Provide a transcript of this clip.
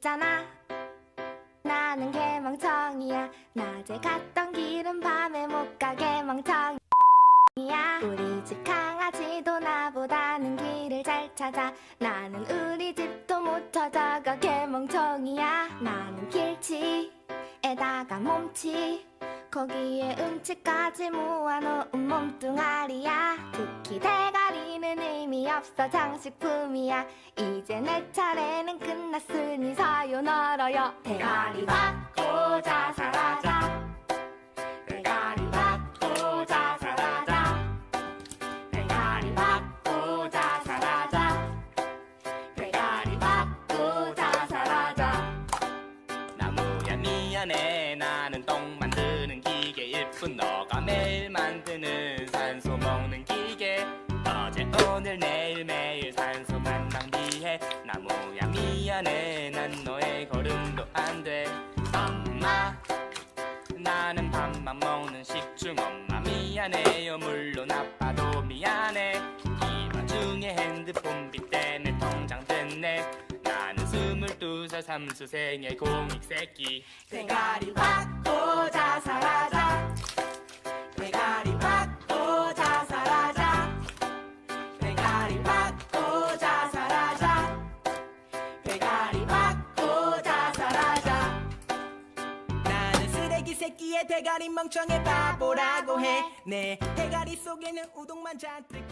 있잖아. 나는 개멍청이야. 낮에 갔던 길은 밤에 못 가. 개멍청이야. 우리 집 강아지도 나보다는 길을 잘 찾아. 나는 우리 집도 못 찾아가. 개멍청이야. 나는 길치에다가 몸치, 거기에 음치까지 모아놓은 몸뚱아리야. 특히 대가리는 의미 없어, 장식품이야. 이제 내 차례는 끝났으니 사요나라야. 대가리 받고자 사라져. 대가리 받고자 사라져. 대가리 받고자 사라져. 대가리 받고자 사라져. 나무야 미안해, 나는 똥 만드는 기계일 뿐. 너가 매일 만드는 산소 먹는 기계. 어제 오늘 내일 매일 산소만 낭비해. 나무야 미안해, 난 너의 걸음도 안돼. 엄마, 나는 밥만 먹는 식충. 엄마 미안해요, 물론 아빠도 미안해. 이 와중에 핸드폰비 때문에 통장 됐네. 나는 22살 삼수생의 공익새끼. 대가리 받고자 사라져. 대가리 받고자 사라져. 대가리 받고자 사라져. 대가리 받고자 사라져. 나는 쓰레기 새끼의 대가리 멍청해 바보라고 해. 내 대가리 속에는 우동만 잔뜩